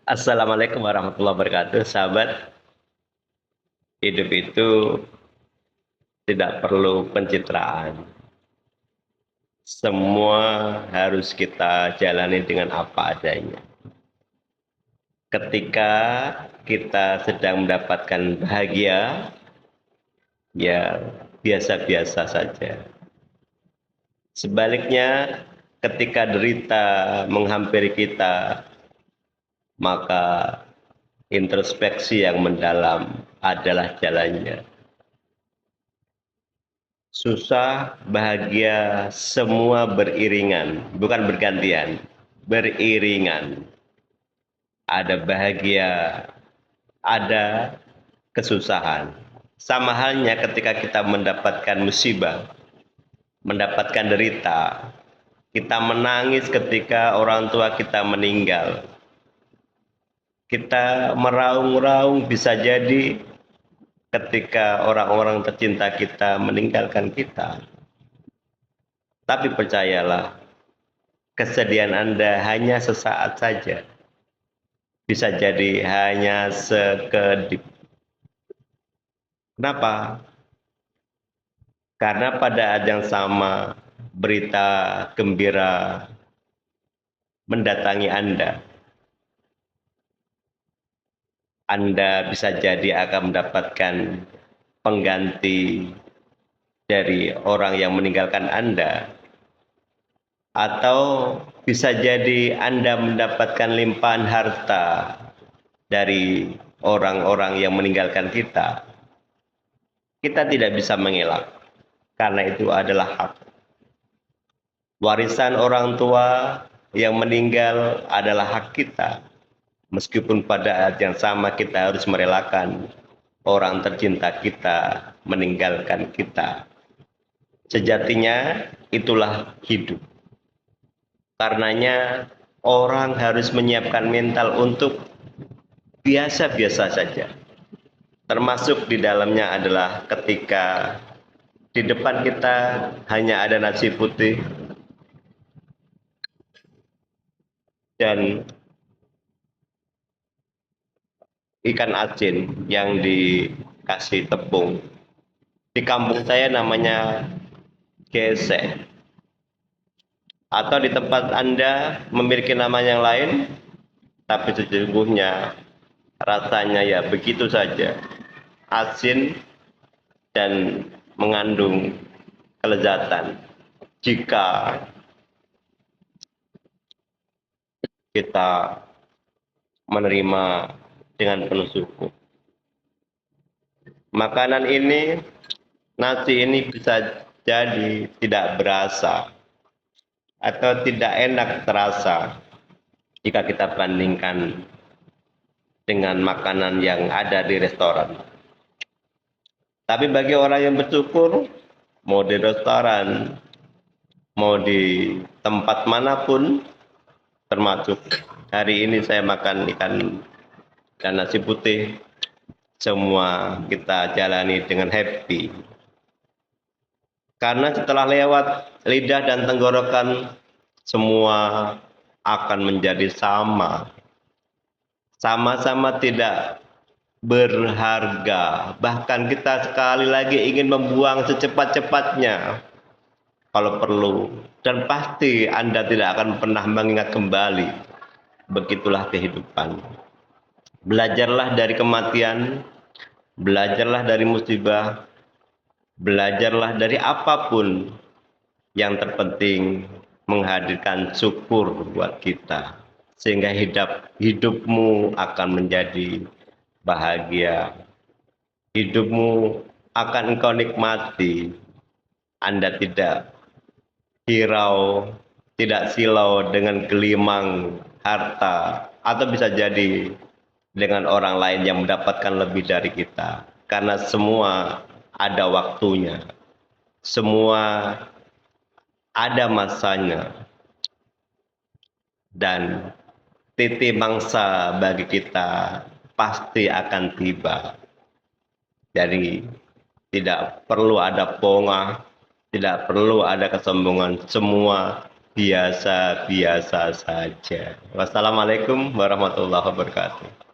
Assalamualaikum warahmatullahi wabarakatuh, sahabat. Hidup itu tidak perlu pencitraan. Semua harus kita jalani dengan apa adanya. Ketika kita sedang mendapatkan bahagia, ya biasa-biasa saja. Sebaliknya, ketika derita menghampiri kita, maka introspeksi yang mendalam adalah jalannya. Susah, bahagia, semua beriringan, bukan bergantian, beriringan. Ada bahagia, ada kesusahan. Sama halnya ketika kita mendapatkan musibah, mendapatkan derita, kita menangis ketika orang tua kita meninggal. Kita meraung-raung bisa jadi ketika orang-orang tercinta kita meninggalkan kita. Tapi percayalah, kesedihan Anda hanya sesaat saja. Bisa jadi hanya sekedip. Kenapa? Karena pada saat yang sama, berita gembira mendatangi Anda. Anda bisa jadi akan mendapatkan pengganti dari orang yang meninggalkan Anda. Atau bisa jadi Anda mendapatkan limpahan harta dari orang-orang yang meninggalkan kita. Kita tidak bisa mengelak, karena itu adalah hak. Warisan orang tua yang meninggal adalah hak kita. Meskipun pada saat yang sama kita harus merelakan orang tercinta kita meninggalkan kita. Sejatinya itulah hidup. Karenanya orang harus menyiapkan mental untuk biasa-biasa saja. Termasuk di dalamnya adalah ketika di depan kita hanya ada nasi putih dan ikan asin yang dikasih tepung. Di kampung saya namanya gesek. Atau di tempat Anda memiliki nama yang lain, tapi sesungguhnya rasanya ya begitu saja. Asin dan mengandung kelezatan jika kita menerima dengan penuh syukur. Makanan ini, nasi ini bisa jadi tidak berasa atau tidak enak terasa jika kita bandingkan dengan makanan yang ada di restoran. Tapi bagi orang yang bersyukur, mau di restoran, mau di tempat manapun, termasuk hari ini saya makan ikan dan nasi putih, semua kita jalani dengan happy. Karena setelah lewat lidah dan tenggorokan, semua akan menjadi sama. Sama-sama tidak berharga. Bahkan kita sekali lagi ingin membuang secepat-cepatnya kalau perlu. Dan pasti Anda tidak akan pernah mengingat kembali. Begitulah kehidupan. Belajarlah dari kematian, belajarlah dari musibah, belajarlah dari apapun yang terpenting menghadirkan syukur buat kita. Sehingga hidupmu akan menjadi bahagia. Hidupmu akan engkau nikmati. Anda tidak hirau, tidak silau dengan gelimang harta, atau bisa jadi dengan orang lain yang mendapatkan lebih dari kita. Karena semua ada waktunya. Semua ada masanya. Dan titik mangsa bagi kita pasti akan tiba. Jadi tidak perlu ada pongah, tidak perlu ada kesombongan. Semua biasa-biasa saja. Wassalamualaikum warahmatullahi wabarakatuh.